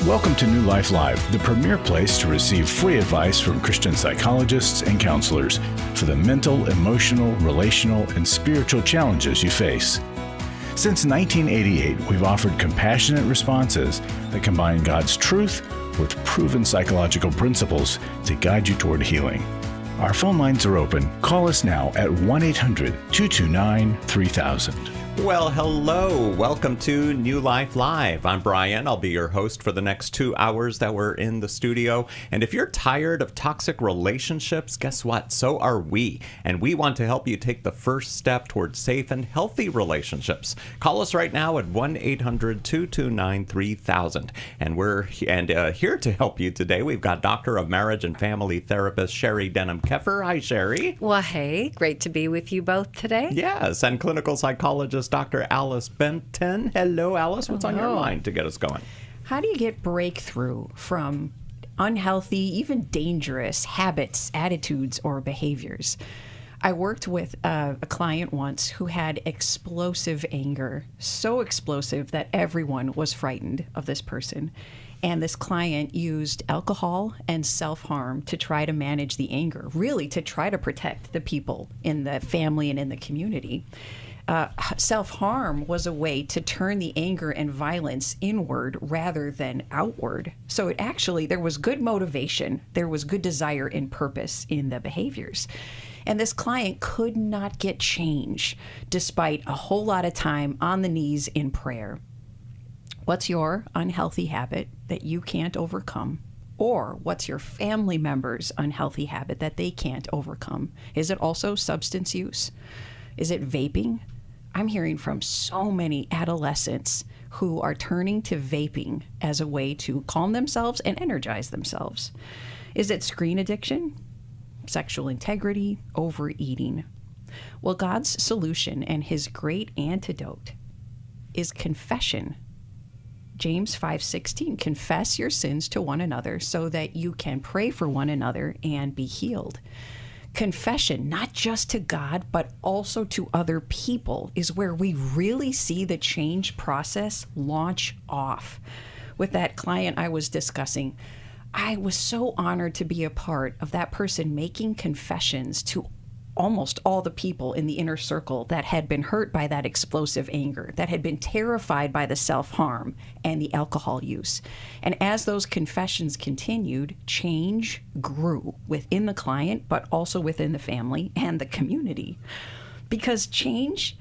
Welcome to New Life Live, the premier place to receive free advice from Christian psychologists and counselors for the mental, emotional, relational, and spiritual challenges you face. Since 1988, we've offered compassionate responses that combine God's truth with proven psychological principles to guide you toward healing. Our phone lines are open. Call us now at 1-800-229-3000. Well, hello. Welcome to New Life Live. I'm Brian. I'll be your host for the next 2 hours that we're in the studio. And if you're tired of toxic relationships, guess what? So are we. And we want to help you take the first step towards safe and healthy relationships. Call us right now at 1-800-229-3000. And we're here to help you today. We've got Doctor of Marriage and Family Therapist Sheri Denham Keffer. Hi, Sheri. Well, hey, great to be with you both today. Yes, and clinical psychologist Dr. Alice Benton. Hello, Alice. What's on your mind to get us going? How do you get breakthrough from unhealthy, even dangerous habits, attitudes, or behaviors? I worked with a client once who had explosive anger, so explosive that everyone was frightened of this person. And this client used alcohol and self-harm to try to manage the anger, really to try to protect the people in the family and in the community. Self-harm was a way to turn the anger and violence inward rather than outward. So there was good motivation, there was good desire and purpose in the behaviors. And this client could not get change despite a whole lot of time on the knees in prayer. What's your unhealthy habit that you can't overcome? Or what's your family member's unhealthy habit that they can't overcome? Is it also substance use? Is it vaping? I'm hearing from so many adolescents who are turning to vaping as a way to calm themselves and energize themselves. Is it screen addiction, sexual integrity, overeating? Well, God's solution and his great antidote is confession. James 5:16, confess your sins to one another so that you can pray for one another and be healed. Confession, not just to God, but also to other people, is where we really see the change process launch off. With that client I was discussing, I was so honored to be a part of that person making confessions to almost all the people in the inner circle that had been hurt by that explosive anger, that had been terrified by the self-harm and the alcohol use. And as those confessions continued, change grew within the client, but also within the family and the community. Because change,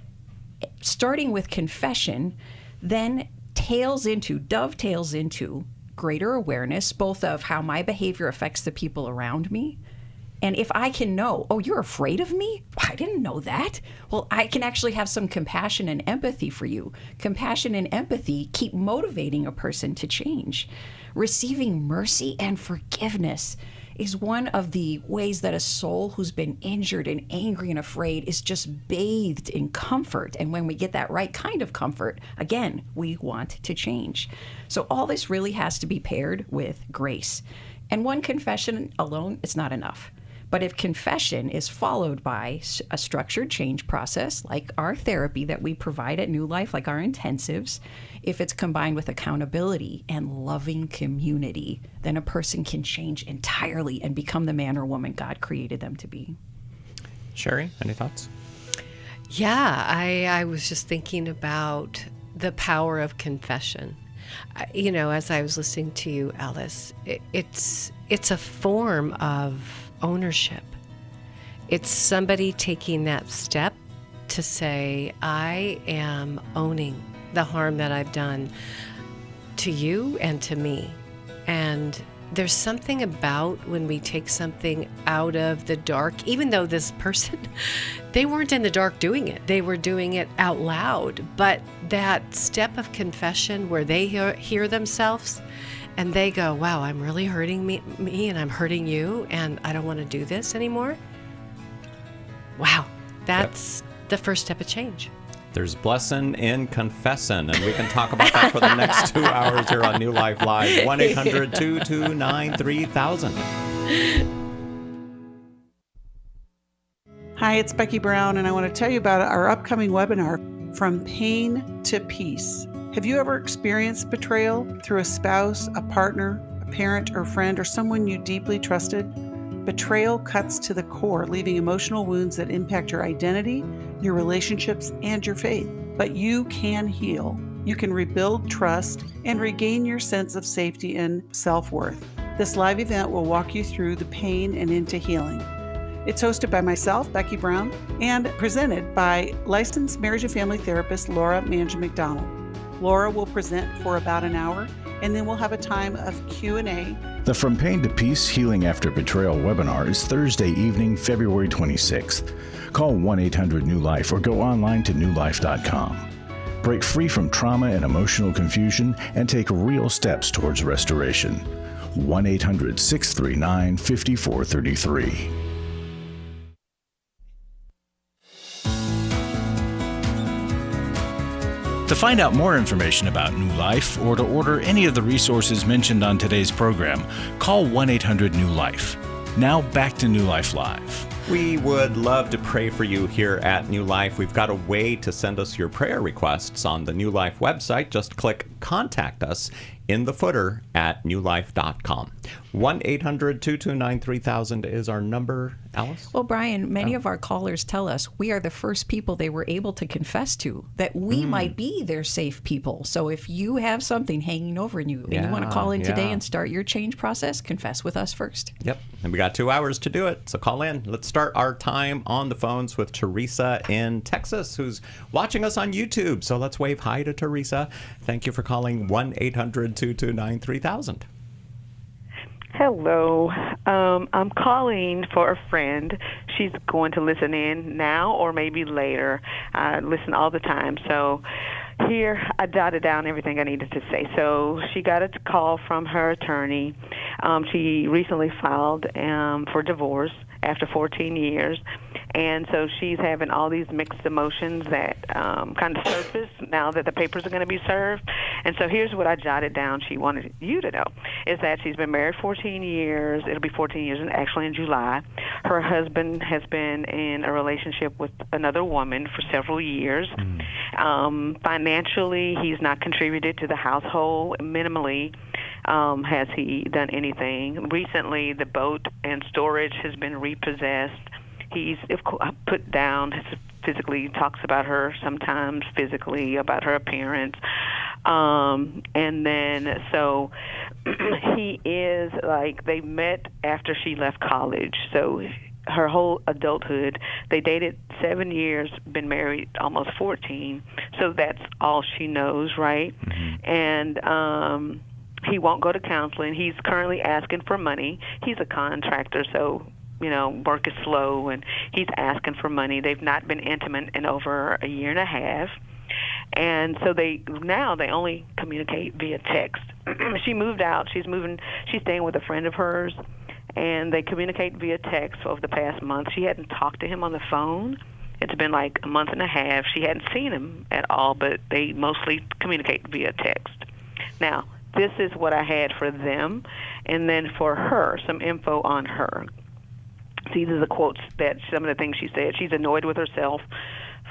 starting with confession, then dovetails into greater awareness, both of how my behavior affects the people around me. And if I can know, oh, you're afraid of me? I didn't know that. Well, I can actually have some compassion and empathy for you. Compassion and empathy keep motivating a person to change. Receiving mercy and forgiveness is one of the ways that a soul who's been injured and angry and afraid is just bathed in comfort. And when we get that right kind of comfort, again, we want to change. So all this really has to be paired with grace. And one confession alone, it's not enough. But if confession is followed by a structured change process, like our therapy that we provide at New Life, like our intensives, if it's combined with accountability and loving community, then a person can change entirely and become the man or woman God created them to be. Sheri, any thoughts? Yeah, I was just thinking about the power of confession. As I was listening to you, Alice, it's a form of ownership. It's somebody taking that step to say, I am owning the harm that I've done to you and to me. And there's something about when we take something out of the dark, even though this person, they weren't in the dark doing it. They were doing it out loud. But that step of confession where they hear themselves and they go, wow, I'm really hurting me and I'm hurting you and I don't want to do this anymore. Wow, that's the first step of change. There's blessing in confessing, and we can talk about that for the next 2 hours here on New Life Live. 1-800-229-3000. Hi, it's Becky Brown, and I want to tell you about our upcoming webinar, From Pain to Peace. Have you ever experienced betrayal through a spouse, a partner, a parent or friend, or someone you deeply trusted? Betrayal cuts to the core, leaving emotional wounds that impact your identity, your relationships, and your faith. But you can heal. You can rebuild trust and regain your sense of safety and self-worth. This live event will walk you through the pain and into healing. It's hosted by myself, Becky Brown, and presented by licensed marriage and family therapist Laura Manja-McDonald. Laura will present for about an hour, and then we'll have a time of Q&A. The From Pain to Peace Healing After Betrayal webinar is Thursday evening, February 26th. Call 1-800-NEW-LIFE or go online to newlife.com. Break free from trauma and emotional confusion and take real steps towards restoration. 1-800-639-5433. To find out more information about New Life or to order any of the resources mentioned on today's program, call 1-800-NEW-LIFE. Now back to New Life Live. We would love to pray for you here at New Life. We've got a way to send us your prayer requests on the New Life website. Just click Contact Us in the footer at newlife.com. 1-800-229-3000 is our number. Alice? Well, Brian, many of our callers tell us we are the first people they were able to confess to, that we might be their safe people. So if you have something hanging over you and you want to call in today and start your change process, confess with us first. Yep. And we got 2 hours to do it. So call in. Let's start our time on the phones with Teresa in Texas, who's watching us on YouTube. So let's wave hi to Teresa. Thank you for calling 1-800-229-3000. Hello. I'm calling for a friend. She's going to listen in now or maybe later. I listen all the time. So here I jotted down everything I needed to say. So she got a call from her attorney. She recently filed for divorce after 14 years. And so she's having all these mixed emotions that kind of surface now that the papers are going to be served. And so here's what I jotted down she wanted you to know, is that she's been married 14 years. It'll be 14 years actually in July. Her husband has been in a relationship with another woman for several years. Financially, he's not contributed to the household minimally. Has he done anything? Recently, the boat and storage has been repossessed. He's put down, physically talks about her sometimes, physically, about her appearance. And then, so he is like, they met after she left college. So her whole adulthood, they dated 7 years, been married almost 14. So that's all she knows, right? And he won't go to counseling. He's currently asking for money. He's a contractor, so work is slow, and he's asking for money. They've not been intimate in over a year and a half, and so they only communicate via text. She moved out. She's staying with a friend of hers, and they communicate via text over the past month. She hadn't talked to him on the phone. It's been like a month and a half. She hadn't seen him at all, but they mostly communicate via text. Now, this is what I had for them, and then for her, some info on her. These are the quotes that some of the things she said. She's annoyed with herself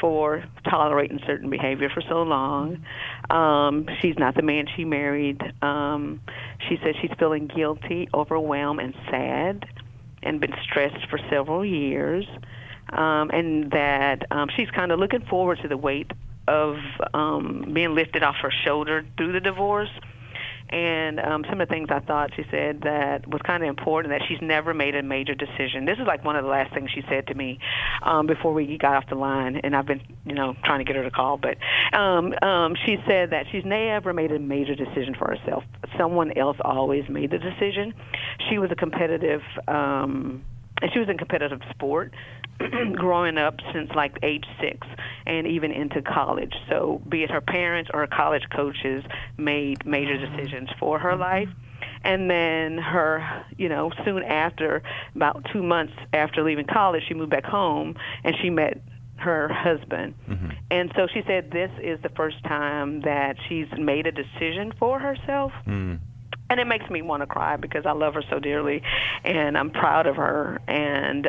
for tolerating certain behavior for so long. She's not the man she married. She said she's feeling guilty, overwhelmed, and sad, and been stressed for several years, and that she's kind of looking forward to the weight of being lifted off her shoulder through the divorce. And some of the things I thought she said that was kind of important, that she's never made a major decision. This is like one of the last things she said to me before we got off the line, and I've been, trying to get her to call. But she said that she's never made a major decision for herself. Someone else always made the decision. She was a competitive, she was in competitive sport growing up since like age 6 and even into college. So be it her parents or her college coaches made major decisions for her life. And then her, soon after, about 2 months after leaving college, she moved back home and she met her husband. And so she said this is the first time that she's made a decision for herself. And it makes me want to cry because I love her so dearly, and I'm proud of her. And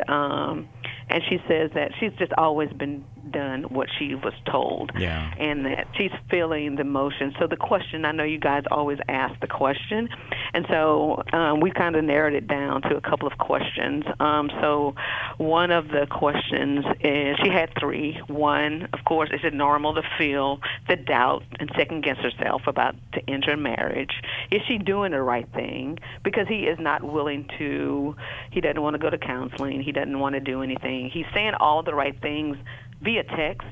she says that she's just always been done what she was told. Yeah. And that she's feeling the emotion. So the question, I know you guys always ask the question, and so we kind of narrowed it down to a couple of questions. So one of the questions is, she had three. One, of course, is it normal to feel the doubt and second guess herself about to enter marriage? Is she doing the right thing? Because he is not willing to, he doesn't want to go to counseling, he doesn't want to do anything. He's saying all the right things via text,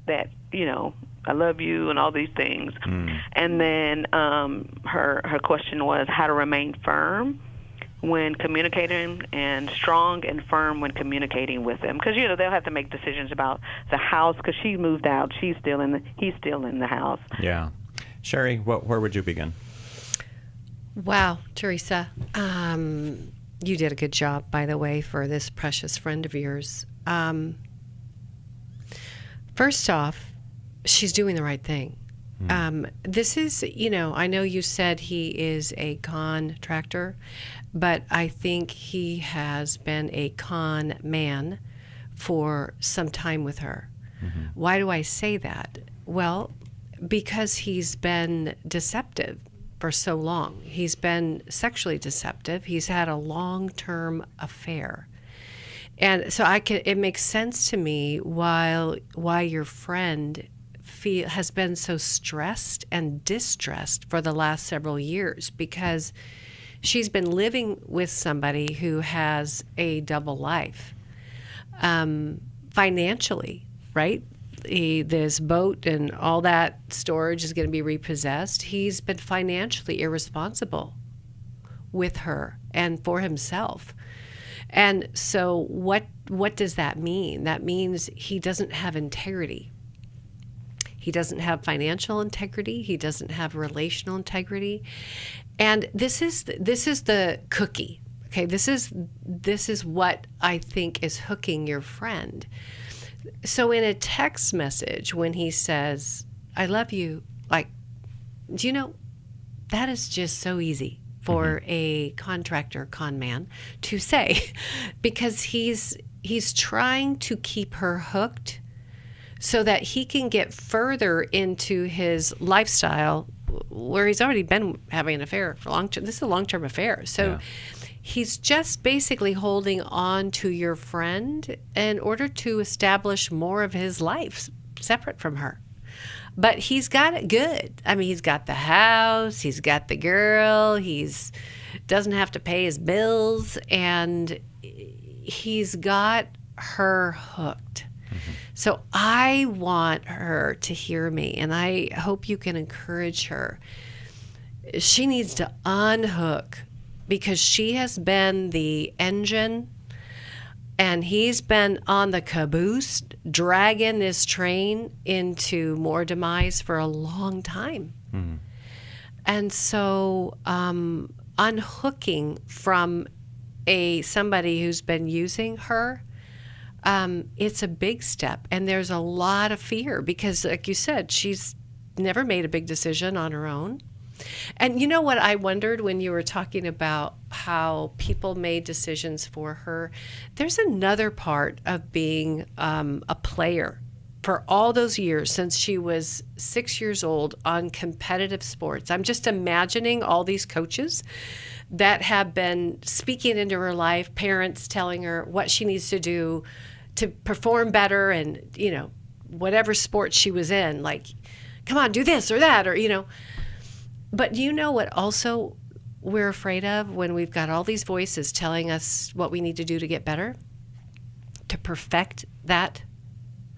that, I love you and all these things. And then her question was how to remain firm when communicating and strong and firm when communicating with them. Because, they'll have to make decisions about the house, because she moved out. He's still in the house. Yeah. Sheri, where would you begin? Wow, Teresa. You did a good job, by the way, for this precious friend of yours. First off, she's doing the right thing. This is, I know you said he is a contractor, but I think he has been a con man for some time with her. Why do I say that? Well, because he's been deceptive for so long. He's been sexually deceptive. He's had a long-term affair. And so it makes sense to me why your friend has been so stressed and distressed for the last several years, because she's been living with somebody who has a double life. Financially, right? This boat and all that storage is going to be repossessed. He's been financially irresponsible with her and for himself. And so what does that mean? That means he doesn't have integrity. He doesn't have financial integrity. He doesn't have relational integrity. And this is the cookie. Okay, this is what I think is hooking your friend. So in a text message, when he says, "I love you," like, do you know, that is just so easy for a contractor con man to say, because he's trying to keep her hooked so that he can get further into his lifestyle where he's already been having an affair for long term. This is a long-term affair. So he's just basically holding on to your friend in order to establish more of his life separate from her. But he's got it good. I mean, he's got the house, he's got the girl, he's doesn't have to pay his bills, and he's got her hooked. So I want her to hear me, and I hope you can encourage her. She needs to unhook, because she has been the engine and he's been on the caboose dragging this train into more demise for a long time. And so unhooking from somebody who's been using her, it's a big step, and there's a lot of fear, because like you said, she's never made a big decision on her own. And you know what I wondered when you were talking about how people made decisions for her? There's another part of being a player for all those years since she was 6 years old on competitive sports. I'm just imagining all these coaches that have been speaking into her life, parents telling her what she needs to do to perform better, and, whatever sport she was in, like, come on, do this or that, or, But do you know what also we're afraid of when we've got all these voices telling us what we need to do to get better, to perfect that,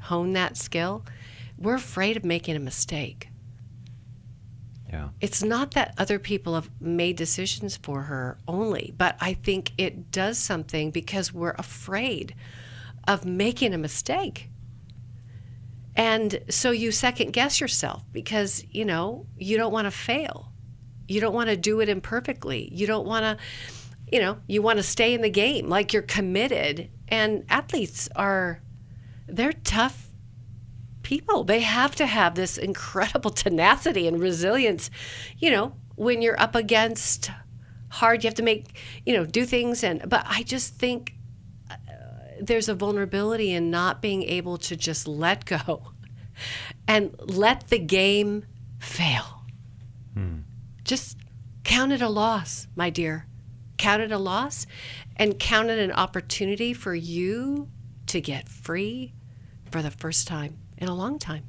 hone that skill? We're afraid of making a mistake. Yeah. It's not that other people have made decisions for her only, but I think it does something because we're afraid of making a mistake. And so you second guess yourself because, you don't want to fail. You don't want to do it imperfectly. You don't want to, you want to stay in the game, like you're committed. And athletes they're tough people. They have to have this incredible tenacity and resilience. When you're up against hard, you have to make, do things. But I just think there's a vulnerability in not being able to just let go and let the game fail. Just count it a loss, my dear. Count it a loss, and count it an opportunity for you to get free for the first time in a long time.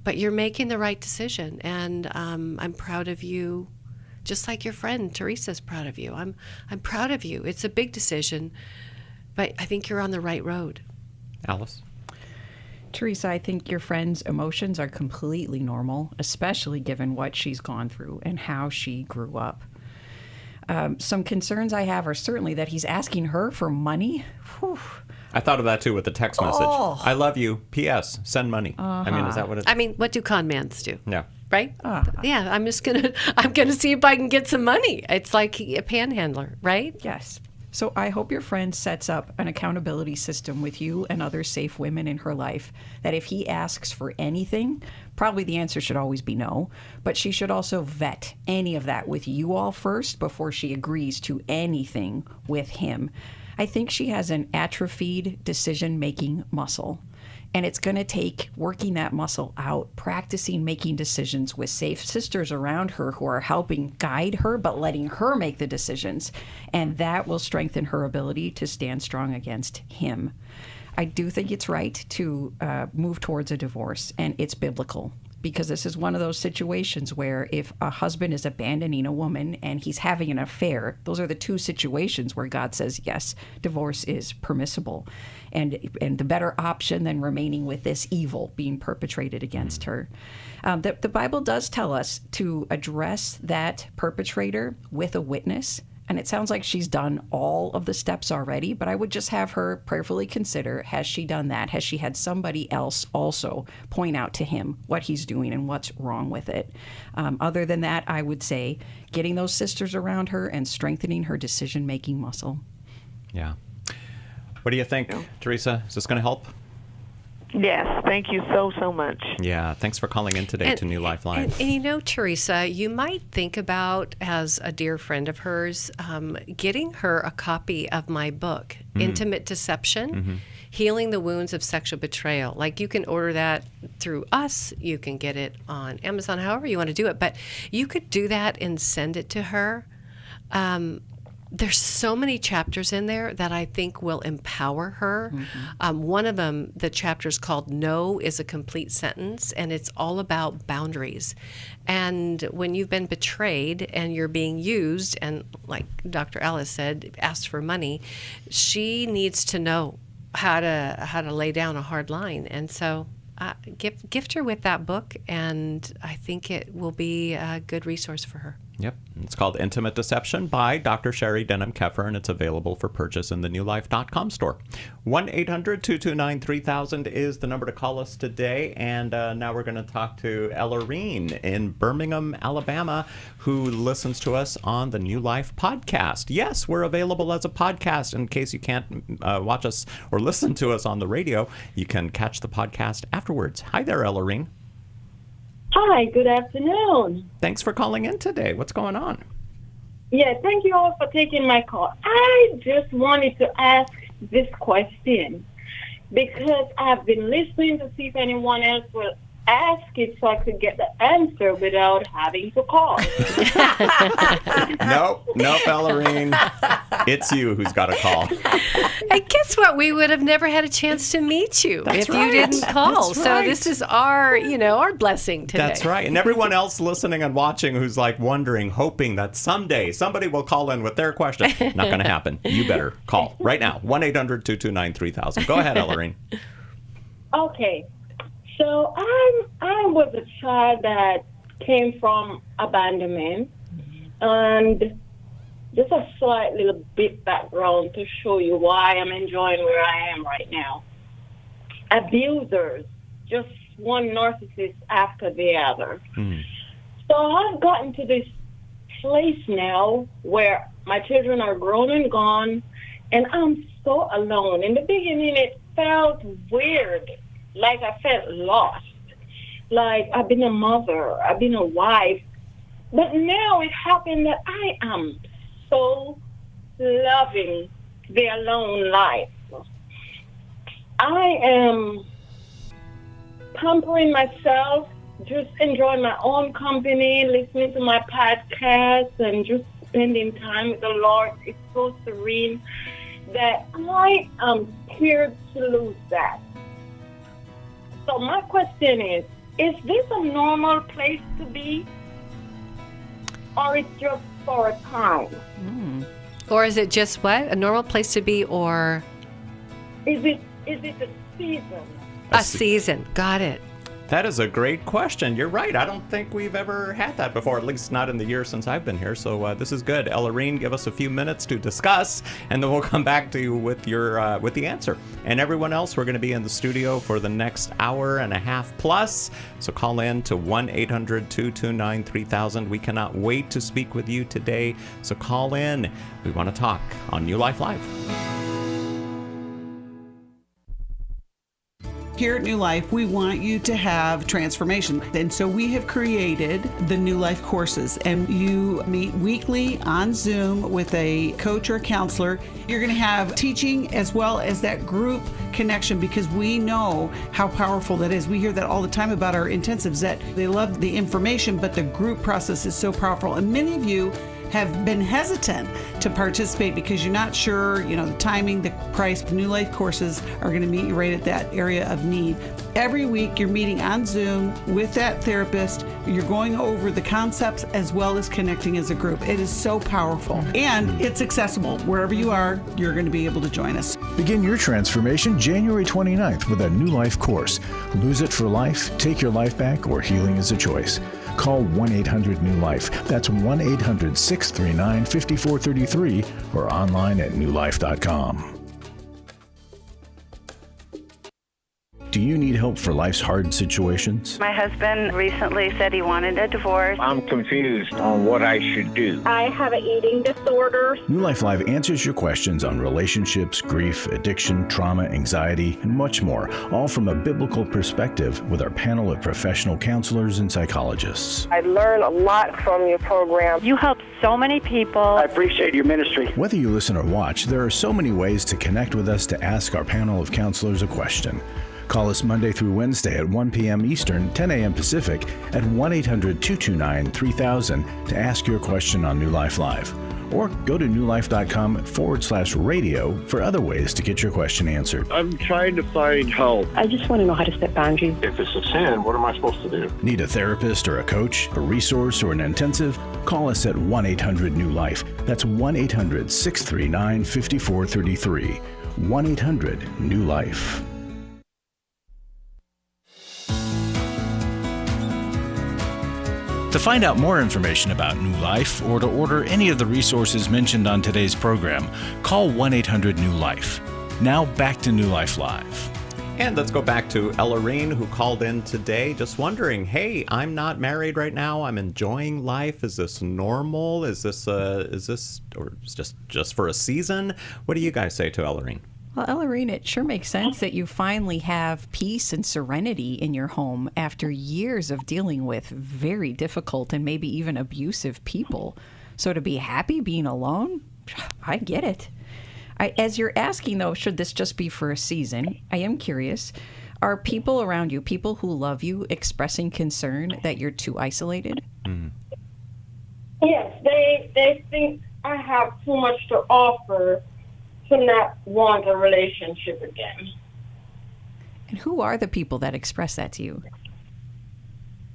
But you're making the right decision, and I'm proud of you, just like your friend Teresa's proud of you. I'm proud of you. It's a big decision, but I think you're on the right road. Alice? Teresa, I think your friend's emotions are completely normal, especially given what she's gone through and how she grew up. Some concerns I have are certainly that he's asking her for money. Whew. I thought of that too with the text message. I love you. P.S. Send money. I mean, is that what it's? I mean, what do con mans do? Yeah. Right? Yeah, I'm gonna see if I can get some money. It's like a panhandler, right? Yes. So I hope your friend sets up an accountability system with you and other safe women in her life that if he asks for anything, probably the answer should always be no, but she should also vet any of that with you all first before she agrees to anything with him. I think she has an atrophied decision-making muscle. And it's going to take working that muscle out, practicing making decisions with safe sisters around her who are helping guide her, but letting her make the decisions. And that will strengthen her ability to stand strong against him. I do think it's right to move towards a divorce, and it's biblical. Because this is one of those situations where if a husband is abandoning a woman and he's having an affair, those are the two situations where God says, yes, divorce is permissible. And the better option than remaining with this evil being perpetrated against her. The Bible does tell us to address that perpetrator with a witness. And it sounds like she's done all of the steps already, but I would just have her prayerfully consider, has she done that? Has she had somebody else also point out to him what he's doing and what's wrong with it? Other than that, I would say getting those sisters around her and strengthening her decision-making muscle. Yeah. What do you think, Teresa? Is this going to help? Yes, thank you so much. Yeah, thanks for calling in today to New Life Live. And you know, Teresa, you might think about, as a dear friend of hers, getting her a copy of my book, Intimate Deception, Healing the Wounds of Sexual Betrayal. Like, you can order that through us. You can get it on Amazon, however you want to do it. But you could do that and send it to her. There's so many chapters in there that I think will empower her. One of them, the chapter is called No is a Complete Sentence, and it's all about boundaries. And when you've been betrayed and you're being used, and like Dr. Ellis said, asked for money, she needs to know how to lay down a hard line. And so gift her with that book, and I think it will be a good resource for her. Yep. It's called Intimate Deception by Dr. Sheri Denham Keffer, and it's available for purchase in the newlife.com store. 1-800-229-3000 is the number to call us today. And now we're going to talk to Ellarine in Birmingham, Alabama, who listens to us on the New Life podcast. Yes, we're available as a podcast. In case you can't watch us or listen to us on the radio, you can catch the podcast afterwards. Hi there, Ellarine. Hi, good afternoon. Thanks for calling in today. What's going on? Yeah, thank you all for taking my call. I just wanted to ask this question because I've been listening to see if anyone else will ask it so I could get the answer without having to call. Nope, Ellarine. It's you who's got to call. And guess what? We would have never had a chance to meet you if you didn't call. That's so right. this is our blessing today. That's right. And everyone else listening and watching who's like wondering, hoping that someday somebody will call in with their question. Not going to happen. You better call right now. 1-800-229-3000. Go ahead, Ellarine. Okay. So I was a child that came from abandonment, and just a slight little bit background to show you why I'm enjoying where I am right now. Abusers, just one narcissist after the other. So I've gotten to this place now where my children are grown and gone, and I'm so alone. In the beginning, it felt weird. Like I felt lost. Like I've been a mother, I've been a wife. But now it happened that I am so loving the alone life. I am pampering myself, just enjoying my own company, listening to my podcast, and just spending time with the Lord. It's so serene that I am scared to lose that. So my question is this a normal place to be? Or it's just for a time? Or is it just what? A normal place to be, or? Is it a season? A season. Got it. That is a great question. You're right. I don't think we've ever had that before, at least not in the year since I've been here. So this is good. Ellarine, give us a few minutes to discuss, and then we'll come back to you with your with the answer. And everyone else, we're going to be in the studio for the next hour and a half plus. So call in to 1-800-229-3000. We cannot wait to speak with you today. So call in. We want to talk on New Life Live. Here at New Life, we want you to have transformation. And so we have created the New Life courses, and you meet weekly on Zoom with a coach or counselor. You're going to have teaching as well as that group connection, because we know how powerful that is. We hear that all the time about our intensives, that they love the information, but the group process is so powerful. And many of you have been hesitant to participate because you're not sure, the timing, the price. New Life courses are going to meet you right at that area of need. Every week you're meeting on Zoom with that therapist. You're going over the concepts as well as connecting as a group. It is so powerful, and it's accessible. Wherever you are, you're going to be able to join us. Begin your transformation January 29th with a New Life course. Lose it for life, take your life back, or healing is a choice. Call 1-800-NEW-LIFE. That's 1-800-639-5433 or online at newlife.com. Do you need help for life's hard situations? My husband recently said he wanted a divorce. I'm confused on what I should do. I have an eating disorder. New Life Live answers your questions on relationships, grief, addiction, trauma, anxiety, and much more, all from a biblical perspective with our panel of professional counselors and psychologists. I learn a lot from your program. You help so many people. I appreciate your ministry. Whether you listen or watch, there are so many ways to connect with us to ask our panel of counselors a question. Call us Monday through Wednesday at 1 p.m. Eastern, 10 a.m. Pacific at 1-800-229-3000 to ask your question on New Life Live. Or go to newlife.com/radio for other ways to get your question answered. I'm trying to find help. I just want to know how to set boundaries. If it's a sin, what am I supposed to do? Need a therapist or a coach, a resource, or an intensive? Call us at 1-800-NEW-LIFE. That's 1-800-639-5433. 1-800-NEW-LIFE. To find out more information about New Life or to order any of the resources mentioned on today's program, call 1-800-NEW-LIFE. Now back to New Life Live. And let's go back to Ellarine, who called in today just wondering, hey, I'm not married right now. I'm enjoying life. Is this normal? Is this or just for a season? What do you guys say to Ellarine? Well, Ellarine, it sure makes sense that you finally have peace and serenity in your home after years of dealing with very difficult and maybe even abusive people. So to be happy being alone, I get it. As you're asking, though, should this just be for a season? I am curious. Are people around you, people who love you, expressing concern that you're too isolated? Yes, they think I have too much to offer to not want a relationship again. And who are the people that express that to you?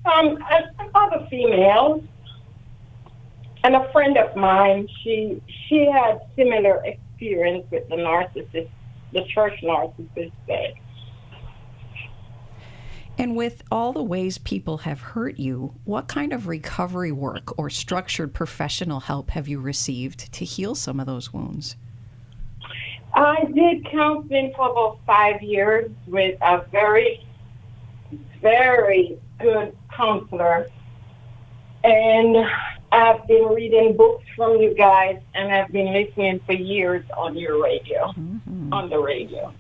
Other females. And a friend of mine, she had similar experience with the narcissist, the church narcissist said. And with all the ways people have hurt you, what kind of recovery work or structured professional help have you received to heal some of those wounds? I did counseling for about 5 years with a very, very good counselor. And I've been reading books from you guys, and I've been listening for years on your radio, on the radio.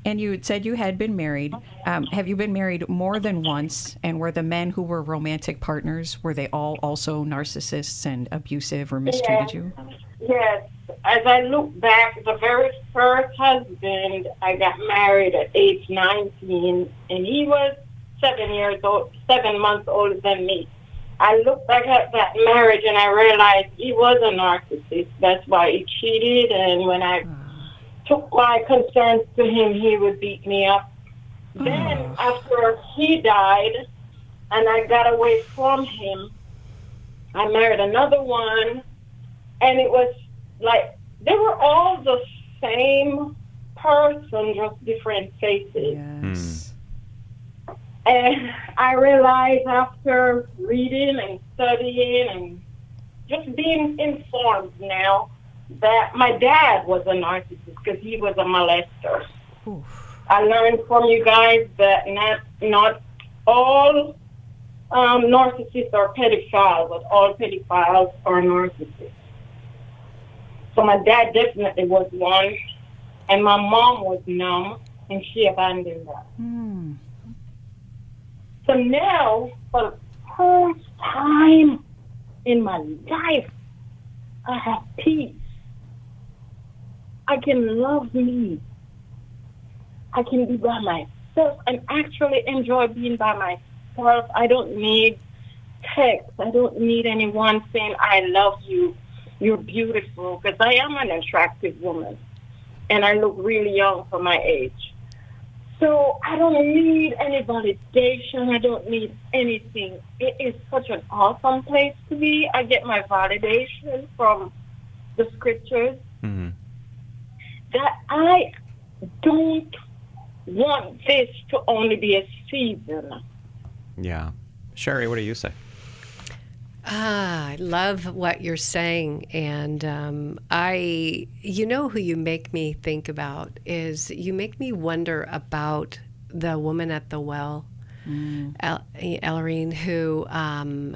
And you said you had been married. Have you been married more than once? And were the men who were romantic partners, were they all also narcissists and abusive or mistreated you? Yes. As I look back, the very first husband, I got married at age 19, and he was 7 months older than me. I look back at that marriage and I realized he was a narcissist. That's why he cheated, and when I took my concerns to him, he would beat me up. Then after he died and I got away from him, I married another one, and it was like they were all the same person, just different faces. Yes. And I realized after reading and studying and just being informed now that my dad was a narcissist because he was a molester. Oof. I learned from you guys that not all narcissists are pedophiles, but all pedophiles are narcissists. So my dad definitely was one, and my mom was numb, and she abandoned us. So now, for the first time in my life, I have peace. I can love me. I can be by myself and actually enjoy being by myself. I don't need text. I don't need anyone saying, I love you, you're beautiful, because I am an attractive woman, and I look really young for my age. So I don't need any validation. I don't need anything. It is such an awesome place to be. I get my validation from the scriptures that I don't want this to only be a season. Yeah. Sheri, what do you say? I love what you're saying, and you know who you make me think about is you make me wonder about the woman at the well, Ellerine, who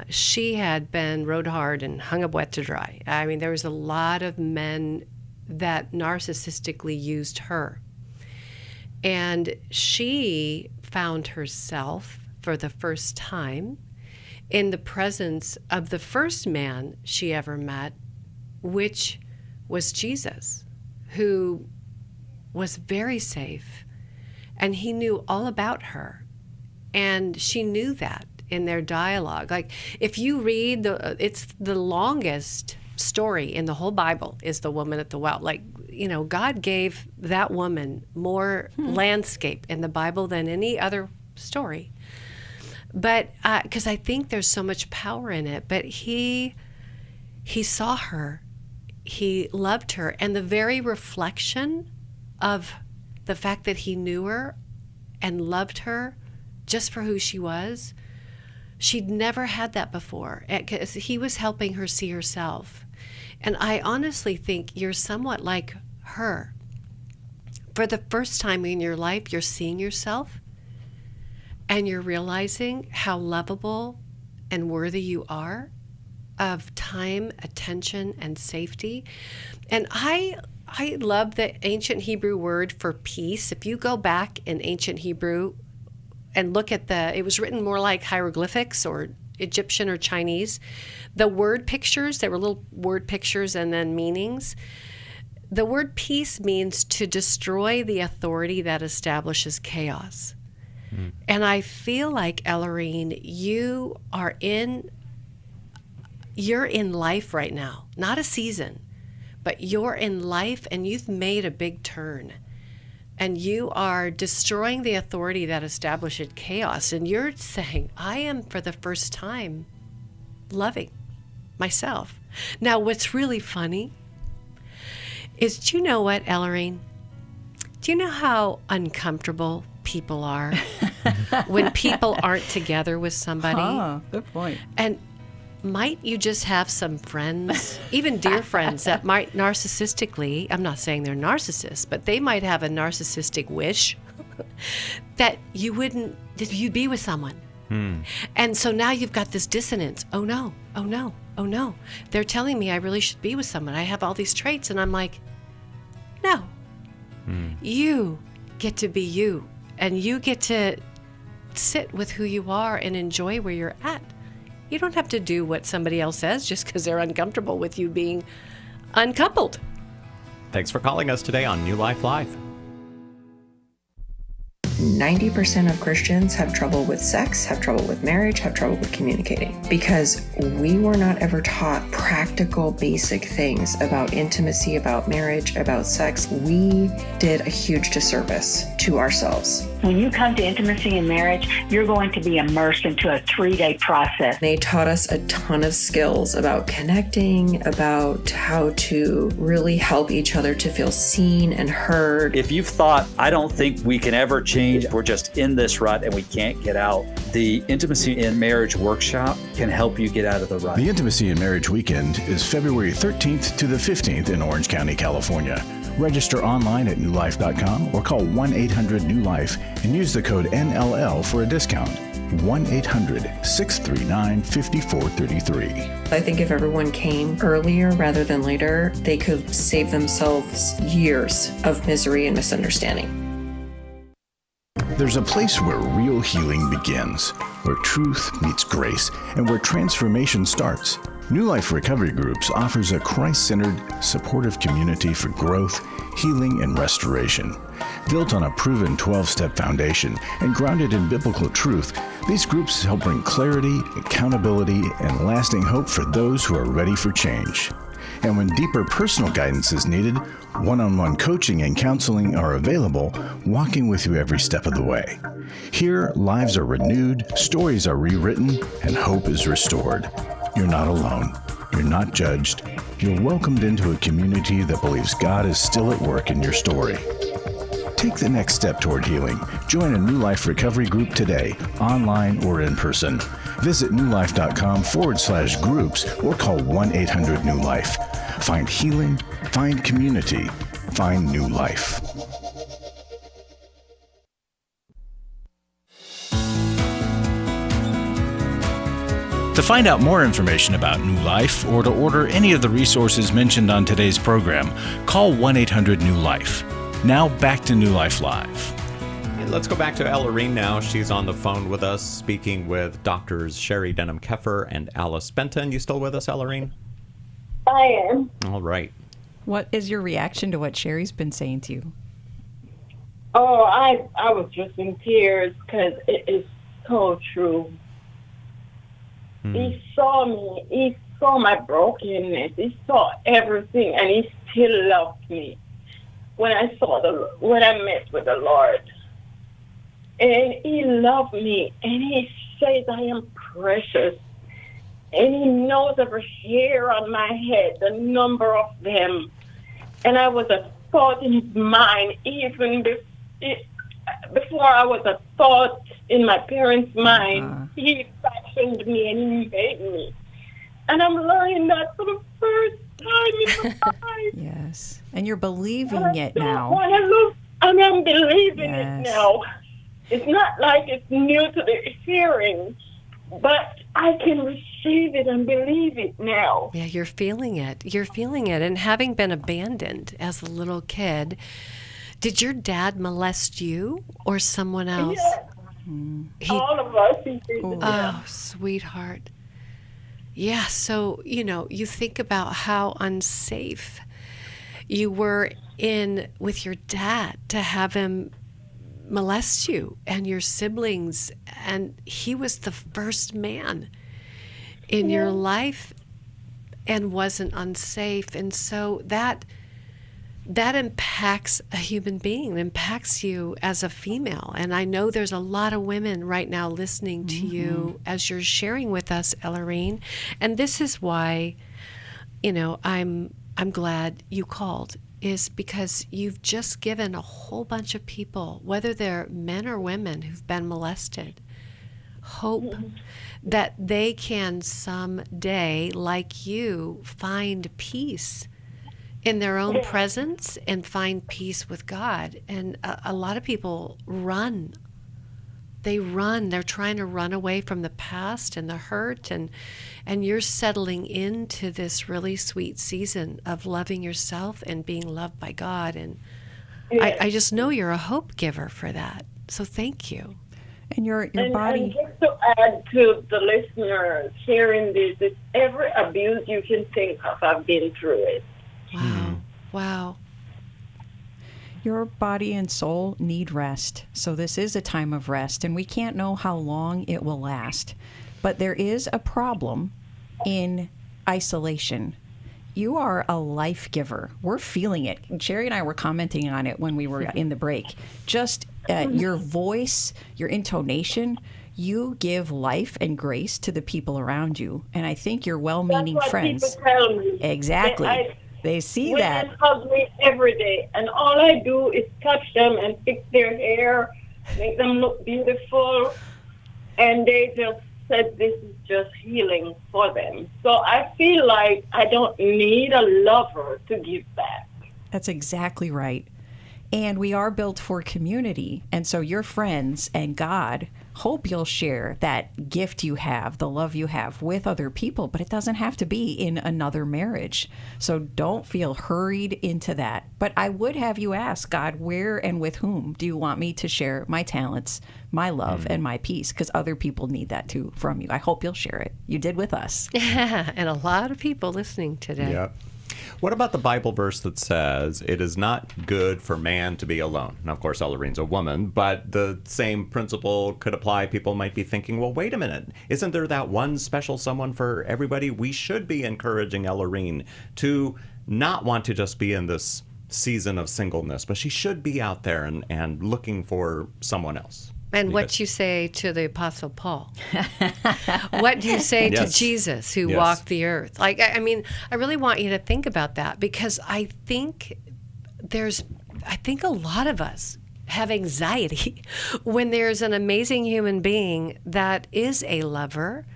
she had been rode hard and hung up wet to dry. I mean, there was a lot of men that narcissistically used her, and she found herself for the first time in the presence of the first man she ever met, which was Jesus, who was very safe, and he knew all about her, and she knew that in their dialogue. Like, if you read it's the longest story in the whole Bible is the woman at the well. Like, you know, God gave that woman more landscape in the Bible than any other story. But because I think there's so much power in it. But he saw her, he loved her, and the very reflection of the fact that he knew her and loved her just for who she was, she'd never had that before, because he was helping her see herself. And I honestly think you're somewhat like her. For the first time in your life, you're seeing yourself, and you're realizing how lovable and worthy you are of time, attention, and safety. And I love the ancient Hebrew word for peace. If you go back in ancient Hebrew and look at it was written more like hieroglyphics or Egyptian or Chinese. The word pictures, there were little word pictures and then meanings. The word peace means to destroy the authority that establishes chaos. And I feel like, Ellerine, you're in life right now, not a season, but you're in life, and you've made a big turn, and you are destroying the authority that establishes chaos. And you're saying, I am for the first time loving myself. Now, what's really funny is, do you know what, Ellerine? Do you know how uncomfortable people are when people aren't together with somebody? Good point. And might you just have some friends, even dear friends, that might narcissistically, I'm not saying they're narcissists, but they might have a narcissistic wish that you'd be with someone. And so now you've got this dissonance. Oh no, oh no, oh no. They're telling me I really should be with someone. I have all these traits, and I'm like, no. You get to be you, and you get to sit with who you are and enjoy where you're at. You don't have to do what somebody else says just because they're uncomfortable with you being uncoupled. Thanks for calling us today on New Life Live. 90% of Christians have trouble with sex, have trouble with marriage, have trouble with communicating, because we were not ever taught practical, basic things about intimacy, about marriage, about sex. We did a huge disservice to ourselves. When you come to intimacy and marriage, you're going to be immersed into a 3-day process. They taught us a ton of skills about connecting, about how to really help each other to feel seen and heard. If you've thought, I don't think we can ever change, we're just in this rut and we can't get out, the Intimacy in Marriage Workshop can help you get out of the rut. The Intimacy in Marriage Weekend is February 13th to the 15th in Orange County, California. Register online at newlife.com or call 1-800-NEW-LIFE and use the code NLL for a discount. 1-800-639-5433. I think if everyone came earlier rather than later, they could save themselves years of misery and misunderstanding. There's a place where real healing begins, where truth meets grace, and where transformation starts. New Life Recovery Groups offers a Christ-centered, supportive community for growth, healing, and restoration. Built on a proven 12-step foundation and grounded in biblical truth, these groups help bring clarity, accountability, and lasting hope for those who are ready for change. And when deeper personal guidance is needed, one-on-one coaching and counseling are available, walking with you every step of the way. Here, lives are renewed, stories are rewritten, and hope is restored. You're not alone. You're not judged. You're welcomed into a community that believes God is still at work in your story. Take the next step toward healing. Join a New Life Recovery Group today, online or in person. Visit newlife.com/groups or call 1-800-NEW-LIFE. Find healing, find community, find new life. To find out more information about New Life or to order any of the resources mentioned on today's program, call 1-800-NEW-LIFE. Now back to New Life Live. And let's go back to Ellarine now. She's on the phone with us, speaking with doctors Sheri Denham Keffer and Alice Benton. You still with us, Ellarine? I am. All right. What is your reaction to what Sheri's been saying to you? Oh, I was just in tears because it is so true. He saw me. He saw my brokenness. He saw everything, and he still loved me. When I met with the Lord, and he loved me, and he says I am precious, and he knows every hair on my head, the number of them, and I was a thought in his mind even before I was a thought in my parents' mind. He fashioned me and he made me. And I'm learning that for the first time in my life. Yes. And you're believing it now. And I'm believing it now. It's not like it's new to the hearing, but I can receive it and believe it now. Yeah, you're feeling it. You're feeling it. And having been abandoned as a little kid, did your dad molest you or someone else? Yes. All of us. Oh, sweetheart. Yeah, so, you think about how unsafe you were with your dad to have him molest you and your siblings, and he was the first man in your life and wasn't unsafe. And so that impacts a human being, impacts you as a female. And I know there's a lot of women right now listening to you as you're sharing with us, Ellarine. And this is why, I'm glad you called, is because you've just given a whole bunch of people, whether they're men or women who've been molested, hope that they can someday, like you, find peace in their own presence and find peace with God. And a lot of people run. They're trying to run away from the past and the hurt, and you're settling into this really sweet season of loving yourself and being loved by God. And I just know you're a hope giver for that. So thank you. And your body. And just to add to the listeners hearing this, it's every abuse you can think of, I've been through it. Wow. Wow. Your body and soul need rest. So this is a time of rest, and we can't know how long it will last. But there is a problem in isolation. You are a life giver. We're feeling it. Sheri and I were commenting on it when we were in the break. Just your voice, your intonation, you give life and grace to the people around you. And I think your well-meaning That's what friends. people tell me. Exactly. They see that. Women hug me every day, and all I do is touch them and fix their hair, make them look beautiful, and they just said this is just healing for them. So I feel like I don't need a lover to give back. That's exactly right. And we are built for community. And so your friends and God hope you'll share that gift you have, the love you have with other people, but it doesn't have to be in another marriage. So don't feel hurried into that. But I would have you ask, God, where and with whom do you want me to share my talents, my love, and my peace? Because other people need that too from you. I hope you'll share it. You did with us. Yeah, and a lot of people listening today. Yeah. What about the Bible verse that says, it is not good for man to be alone? Now, of course, Ellarine's a woman, but the same principle could apply. People might be thinking, well, wait a minute. Isn't there that one special someone for everybody? We should be encouraging Ellarine to not want to just be in this season of singleness, but she should be out there and looking for someone else. And what you say to the Apostle Paul? What do you say to Jesus who walked the earth? Like, I mean, I really want you to think about that, because I think a lot of us have anxiety when there's an amazing human being that is a lover,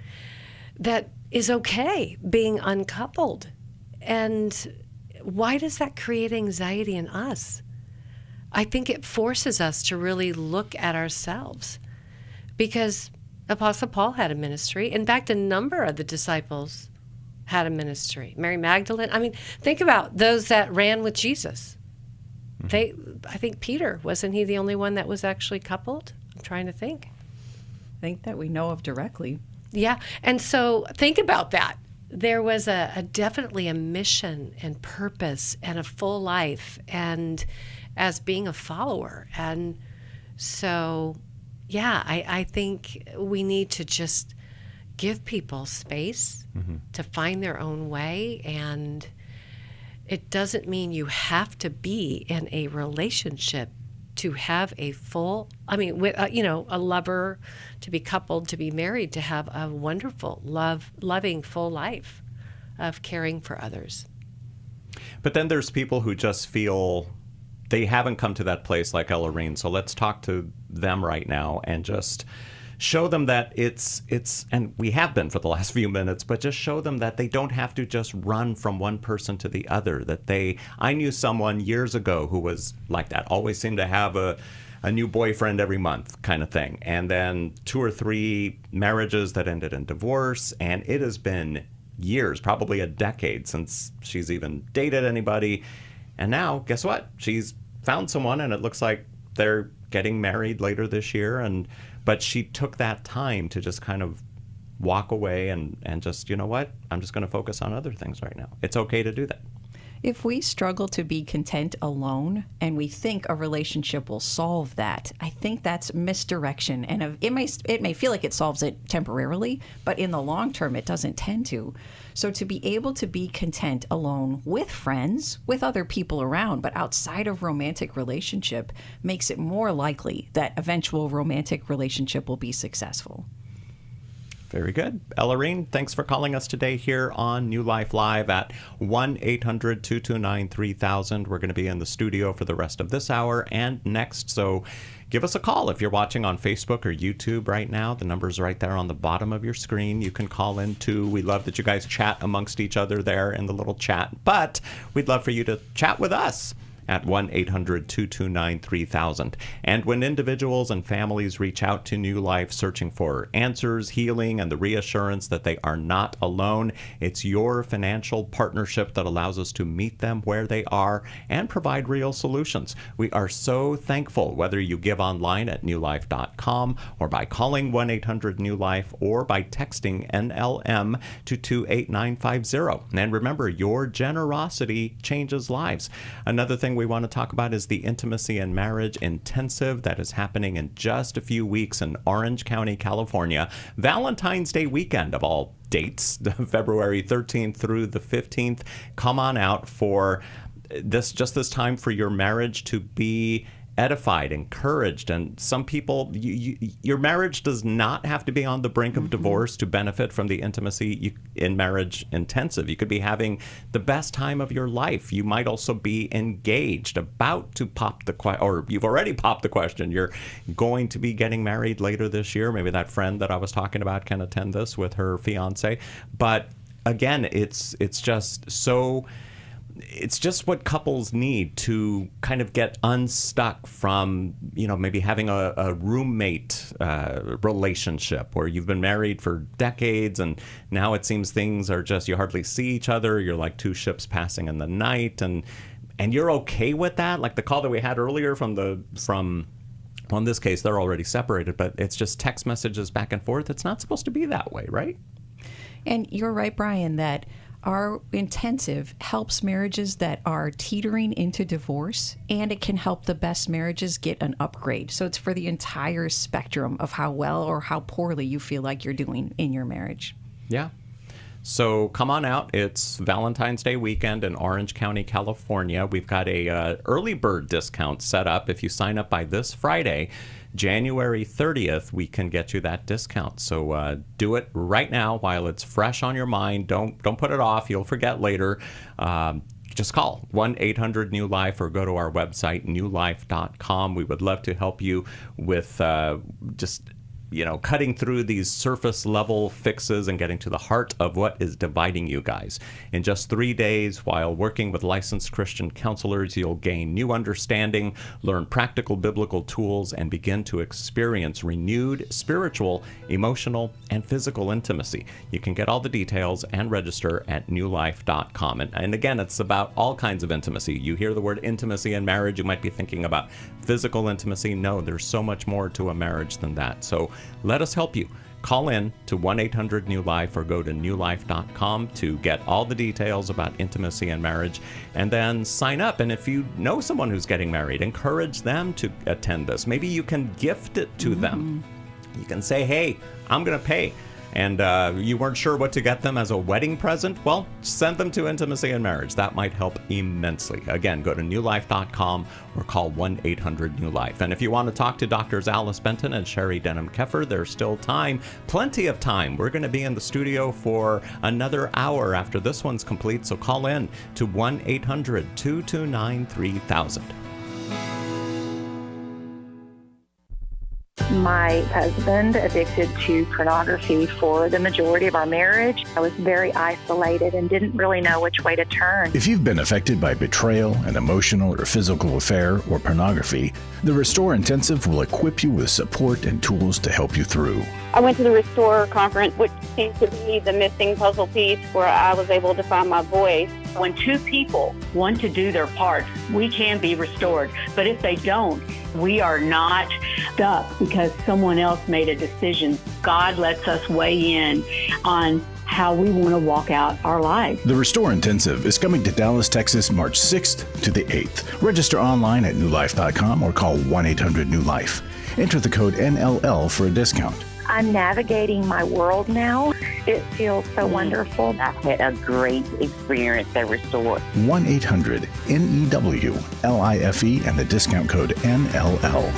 that is okay being uncoupled. And why does that create anxiety in us? I think it forces us to really look at ourselves, because Apostle Paul had a ministry. In fact, a number of the disciples had a ministry. Mary Magdalene. I mean, think about those that ran with Jesus. I think Peter, wasn't he the only one that was actually coupled? I'm trying to think. I think that we know of directly. Yeah. And so think about that. There was definitely a mission and purpose and a full life, and as being a follower. And so, yeah, I think we need to just give people space to find their own way. And it doesn't mean you have to be in a relationship to have a full, a lover, to be coupled, to be married, to have a wonderful, loving, full life of caring for others. But then there's people who just feel they haven't come to that place like Ellarine. So let's talk to them right now and just show them that it's, and we have been for the last few minutes, but just show them that they don't have to just run from one person to the other. I knew someone years ago who was like that, always seemed to have a new boyfriend every month kind of thing. And then 2 or 3 marriages that ended in divorce. And it has been years, probably a decade since she's even dated anybody. And now, guess what? She's found someone, and it looks like they're getting married later this year. But she took that time to just kind of walk away and just, you know what? I'm just going to focus on other things right now. It's okay to do that. If we struggle to be content alone and we think a relationship will solve that, I think that's misdirection. And it may feel like it solves it temporarily, but in the long term, it doesn't tend to. So to be able to be content alone with friends, with other people around, but outside of romantic relationship, makes it more likely that eventual romantic relationship will be successful. Very good. Ellarine, thanks for calling us today here on New Life Live at 1-800-229-3000. We're going to be in the studio for the rest of this hour and next. So give us a call if you're watching on Facebook or YouTube right now. The number's right there on the bottom of your screen. You can call in too. We love that you guys chat amongst each other there in the little chat. But we'd love for you to chat with us. at 1-800-229-3000. And when individuals and families reach out to New Life searching for answers, healing, and the reassurance that they are not alone, it's your financial partnership that allows us to meet them where they are and provide real solutions. We are so thankful whether you give online at newlife.com or by calling 1-800-NEW-LIFE or by texting NLM to 28950. And remember, your generosity changes lives. Another thing we want to talk about is the Intimacy and Marriage Intensive that is happening in just a few weeks in Orange County, California. Valentine's Day weekend of all dates, February 13th through the 15th. Come on out for this time for your marriage to be edified, encouraged. And some people, your marriage does not have to be on the brink of divorce to benefit from the Intimacy in Marriage Intensive. You could be having the best time of your life. You might also be engaged, about to pop the question, or you've already popped the question. You're going to be getting married later this year. Maybe that friend that I was talking about can attend this with her fiance. But again, it's just what couples need to kind of get unstuck from, maybe having a roommate relationship where you've been married for decades and now it seems things are just, you hardly see each other. You're like two ships passing in the night, and you're okay with that. Like the call that we had earlier well, in this case, they're already separated, but it's just text messages back and forth. It's not supposed to be that way, right? And you're right, Brian, that our intensive helps marriages that are teetering into divorce, and it can help the best marriages get an upgrade. So it's for the entire spectrum of how well or how poorly you feel like you're doing in your marriage. Yeah. So come on out. It's Valentine's Day weekend in Orange County, California. We've got a early bird discount set up. If you sign up by this Friday, January 30th, we can get you that discount. So do it right now while it's fresh on your mind. Don't put it off. You'll forget later. Just call 1-800-NEW-LIFE or go to our website, newlife.com. We would love to help you with cutting through these surface level fixes and getting to the heart of what is dividing you guys. In just 3 days, while working with licensed Christian counselors, you'll gain new understanding, learn practical biblical tools, and begin to experience renewed spiritual, emotional, and physical intimacy. You can get all the details and register at newlife.com. And again, it's about all kinds of intimacy. You hear the word intimacy in marriage, you might be thinking about physical intimacy. No, there's so much more to a marriage than that. So let us help you. Call in to 1-800-NEW-LIFE or go to newlife.com to get all the details about intimacy and marriage, and then sign up. And if you know someone who's getting married, encourage them to attend this. Maybe you can gift it to them. You can say, hey, I'm going to pay. And you weren't sure what to get them as a wedding present? Well, send them to Intimacy and Marriage. That might help immensely. Again, go to newlife.com or call 1-800-NEW-LIFE. And if you want to talk to Drs. Alice Benton and Sheri Denham Keffer, there's still time, plenty of time. We're going to be in the studio for another hour after this one's complete, so call in to 1-800-229-3000. My husband addicted to pornography for the majority of our marriage. I was very isolated and didn't really know which way to turn. If you've been affected by betrayal, an emotional or physical affair, or pornography, the Restore Intensive will equip you with support and tools to help you through. I went to the Restore conference, which seemed to be the missing puzzle piece where I was able to find my voice. When two people want to do their part, we can be restored. But if they don't, we are not stuck because someone else made a decision. God lets us weigh in on how we want to walk out our lives. The Restore Intensive is coming to Dallas, Texas, March 6th to the 8th. Register online at newlife.com or call 1-800-NEW-LIFE. Enter the code NLL for a discount. I'm navigating my world now. It feels so wonderful. I've had a great experience at Restore. 1-800-NEWLIFE and the discount code NLL.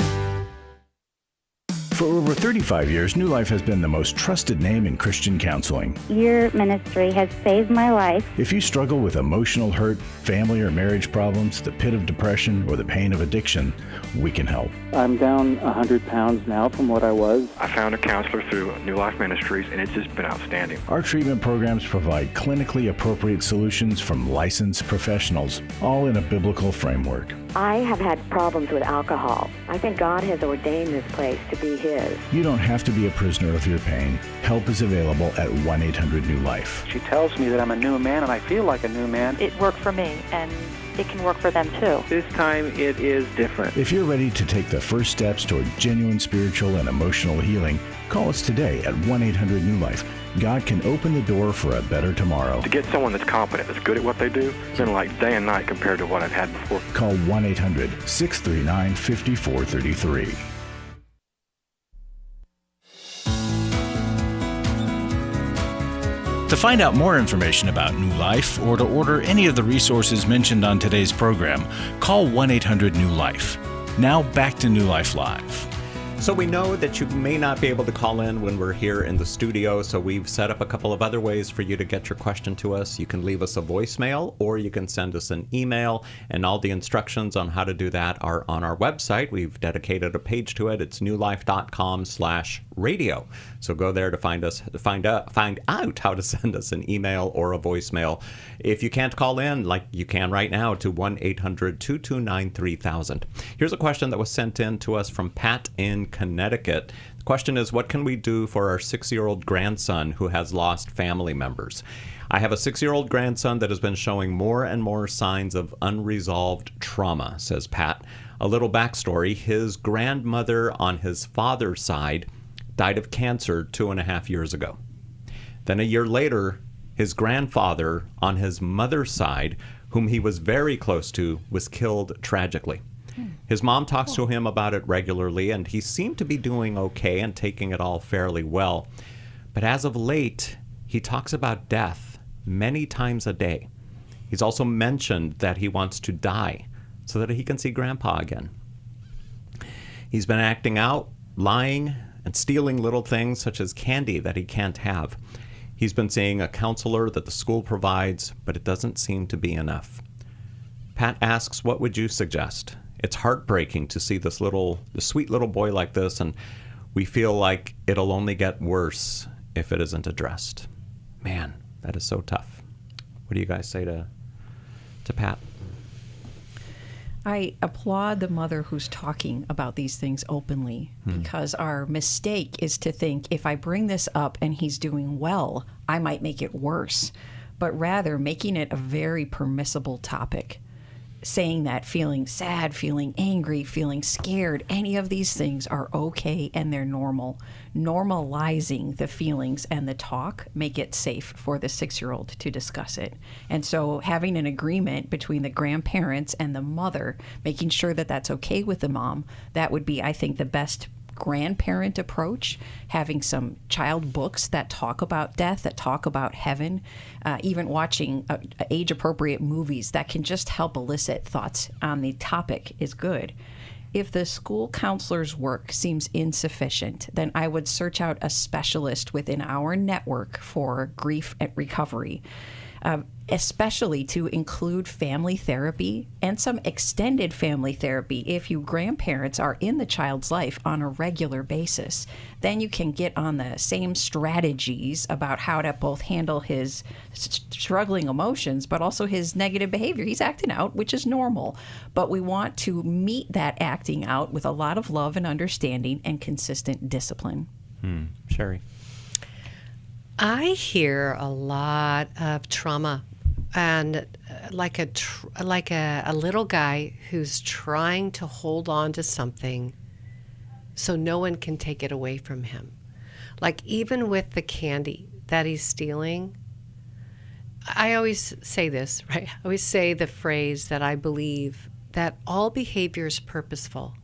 For over over 35 years, New Life has been the most trusted name in Christian counseling. Your ministry has saved my life. If you struggle with emotional hurt, family or marriage problems, the pit of depression, or the pain of addiction, we can help. I'm down 100 pounds now from what I was. I found a counselor through New Life Ministries, and it's just been outstanding. Our treatment programs provide clinically appropriate solutions from licensed professionals, all in a biblical framework. I have had problems with alcohol. I think God has ordained this place to be His. You don't have to be a prisoner of your pain. Help is available at 1-800-NEW-LIFE. She tells me that I'm a new man, and I feel like a new man. It worked for me, and it can work for them too. This time it is different. If you're ready to take the first steps toward genuine spiritual and emotional healing, call us today at 1-800-NEW-LIFE. God can open the door for a better tomorrow. To get someone that's competent, that's good at what they do, it's been like day and night compared to what I've had before. Call 1-800-639-5433. To find out more information about New Life or to order any of the resources mentioned on today's program, call 1-800-NEW-LIFE. Now back to New Life Live. So we know that you may not be able to call in when we're here in the studio, so we've set up a couple of other ways for you to get your question to us. You can leave us a voicemail, or you can send us an email, and all the instructions on how to do that are on our website. We've dedicated a page to it. It's newlife.com/radio. So go there to find out how to send us an email or a voicemail. If you can't call in, like you can right now, to 1-800-229-3000. Here's a question that was sent in to us from Pat in Connecticut. The question is, what can we do for our 6-year-old grandson who has lost family members? I have a 6-year-old grandson that has been showing more and more signs of unresolved trauma, says Pat. A little backstory: his grandmother on his father's side died of cancer 2.5 years ago. Then a year later, his grandfather on his mother's side, whom he was very close to, was killed tragically. His mom talks to him about it regularly, and he seemed to be doing okay and taking it all fairly well. But as of late, he talks about death many times a day. He's also mentioned that he wants to die so that he can see Grandpa again. He's been acting out, lying, and stealing little things such as candy that he can't have. He's been seeing a counselor that the school provides, but it doesn't seem to be enough. Pat asks, what would you suggest? It's heartbreaking to see this sweet little boy like this, and we feel like it'll only get worse if it isn't addressed. Man, that is so tough. What do you guys say to Pat? I applaud the mother who's talking about these things openly, because our mistake is to think, if I bring this up and he's doing well, I might make it worse. But rather making it a very permissible topic. Saying that feeling sad, feeling angry, feeling scared, any of these things are okay and they're normal. Normalizing the feelings and the talk make it safe for the 6-year-old to discuss it. And so having an agreement between the grandparents and the mother, making sure that that's okay with the mom, that would be, I think, the best grandparent approach. Having some child books that talk about death, that talk about heaven, even watching age-appropriate movies that can just help elicit thoughts on the topic is good. If the school counselor's work seems insufficient, then I would search out a specialist within our network for grief and recovery, especially to include family therapy and some extended family therapy if you grandparents are in the child's life on a regular basis. Then you can get on the same strategies about how to both handle his struggling emotions, but also his negative behavior. He's acting out, which is normal, but we want to meet that acting out with a lot of love and understanding and consistent discipline. Sheri? I hear a lot of trauma, and like a little guy who's trying to hold on to something so no one can take it away from him. Like even with the candy that he's stealing, I always say this, right? I always say the phrase that I believe that all behavior is purposeful.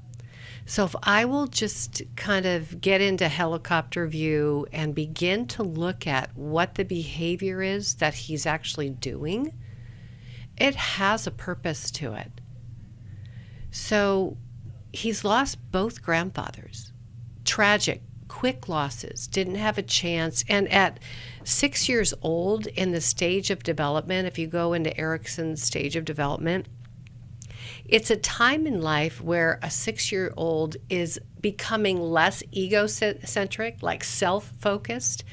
So if I will just kind of get into helicopter view and begin to look at what the behavior is that he's actually doing, it has a purpose to it. So he's lost both grandfathers. Tragic, quick losses, didn't have a chance. And at 6 years old, in the stage of development, if you go into Erickson's stage of development, it's a time in life where a 6-year-old is becoming less egocentric, like self-focused,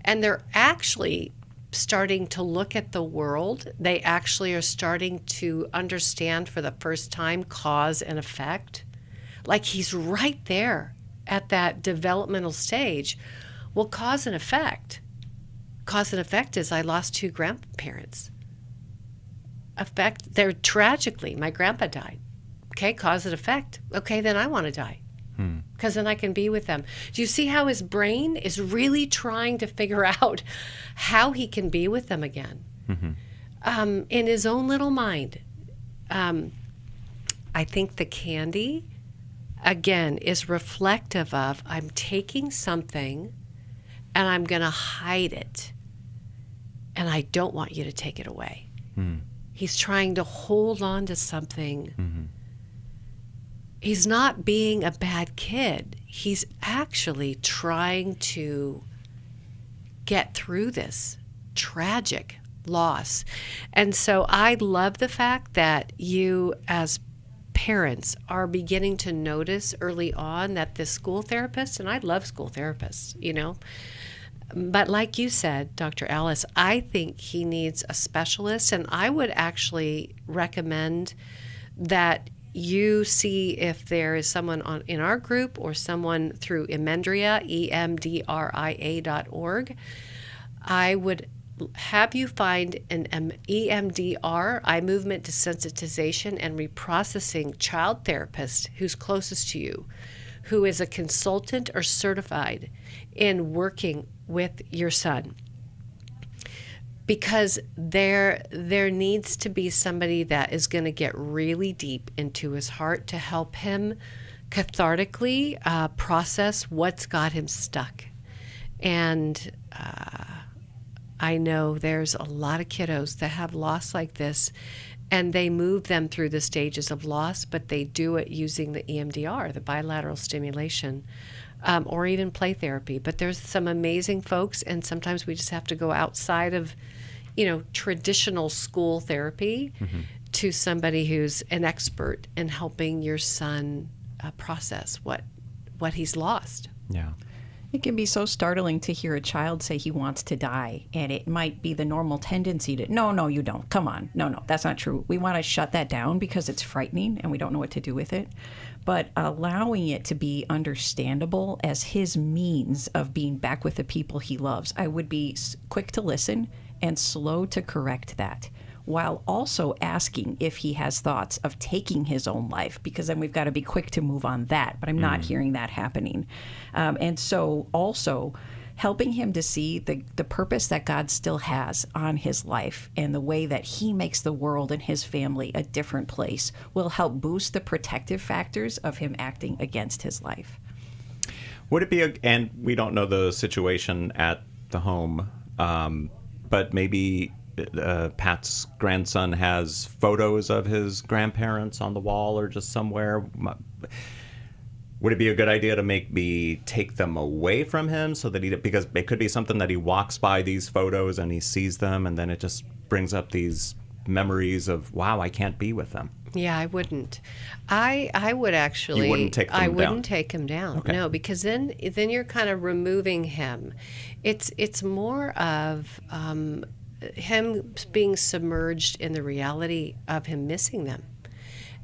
and they're actually starting to look at the world. They actually are starting to understand for the first time cause and effect. Like he's right there at that developmental stage. Well, cause and effect. Cause and effect is I lost 2 grandparents. Effect, they're tragically, my grandpa died. Okay, cause and effect. Okay, then I want to die. Because then I can be with them. Do you see how his brain is really trying to figure out how he can be with them again? In his own little mind. I think the candy, again, is reflective of I'm taking something and I'm going to hide it. And I don't want you to take it away. He's trying to hold on to something. He's not being a bad kid. He's actually trying to get through this tragic loss. And so I love the fact that you, as parents, are beginning to notice early on that this school therapist, and I love school therapists, you know, but like you said, Dr. Alice, I think he needs a specialist, and I would actually recommend that you see if there is someone in our group or someone through Emendria, EMDRIA.org. I would have you find an EMDR, eye movement desensitization and reprocessing child therapist who's closest to you, who is a consultant or certified in working with your son. Because there needs to be somebody that is going to get really deep into his heart to help him cathartically process what's got him stuck. And I know there's a lot of kiddos that have loss like this, and they move them through the stages of loss, but they do it using the EMDR, the bilateral stimulation, or even play therapy. But there's some amazing folks, and sometimes we just have to go outside of, you know, traditional school therapy to somebody who's an expert in helping your son process what he's lost. Yeah. It can be so startling to hear a child say he wants to die, and it might be the normal tendency to, no, you don't. Come on. No, that's not true. We want to shut that down because it's frightening and we don't know what to do with it. But allowing it to be understandable as his means of being back with the people he loves, I would be quick to listen and slow to correct that, while also asking if he has thoughts of taking his own life, because then we've got to be quick to move on that. But I'm not hearing that happening. And so also helping him to see the purpose that God still has on his life and the way that he makes the world and his family a different place will help boost the protective factors of him acting against his life. Would it be, and we don't know the situation at the home, but maybe Pat's grandson has photos of his grandparents on the wall or just somewhere. Would it be a good idea to maybe take them away from him so that because it could be something that he walks by these photos and he sees them and then it just brings up these memories of, wow, I can't be with them. Yeah, I wouldn't. I would actually. You wouldn't take them down? I wouldn't take him down. Okay. No, because then you're kind of removing him. It's more of him being submerged in the reality of him missing them.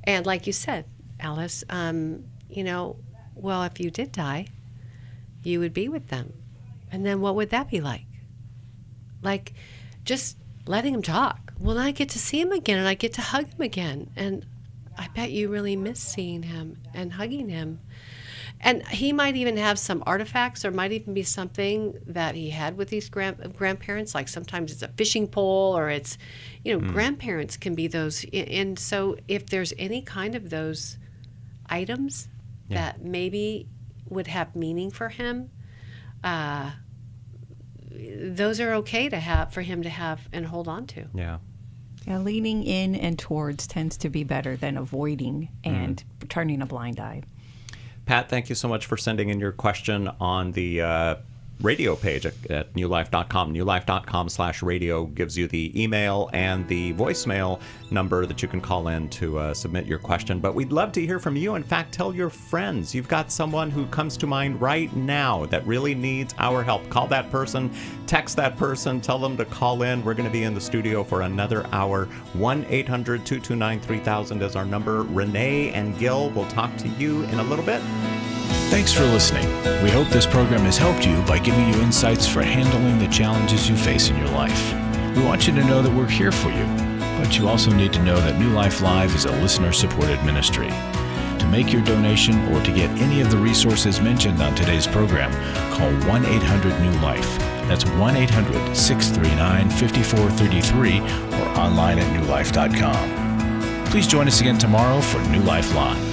And like you said, Alice, well, if you did die, you would be with them. And then what would that be like? Like, just letting him talk. Well, then I get to see him again, and I get to hug him again. And I bet you really miss seeing him and hugging him. And he might even have some artifacts, or might even be something that he had with these grandparents. Like sometimes it's a fishing pole, or it's, grandparents can be those. And so if there's any kind of those items that maybe would have meaning for him, those are okay to have, for him to have and hold on to. Yeah. Yeah, leaning in and towards tends to be better than avoiding and turning a blind eye. Pat, thank you so much for sending in your question on the radio page at newlife.com. Newlife.com/radio gives you the email and the voicemail number that you can call in to submit your question. But we'd love to hear from you. In fact, tell your friends. You've got someone who comes to mind right now that really needs our help. Call that person, text that person, tell them to call in. We're going to be in the studio for another hour. 1-800-229-3000 is our number. Renee and Gil will talk to you in a little bit. Thanks for listening. We hope this program has helped you by giving you insights for handling the challenges you face in your life. We want you to know that we're here for you, but you also need to know that New Life Live is a listener-supported ministry. To make your donation or to get any of the resources mentioned on today's program, call 1-800-NEW-LIFE. That's 1-800-639-5433 or online at newlife.com. Please join us again tomorrow for New Life Live.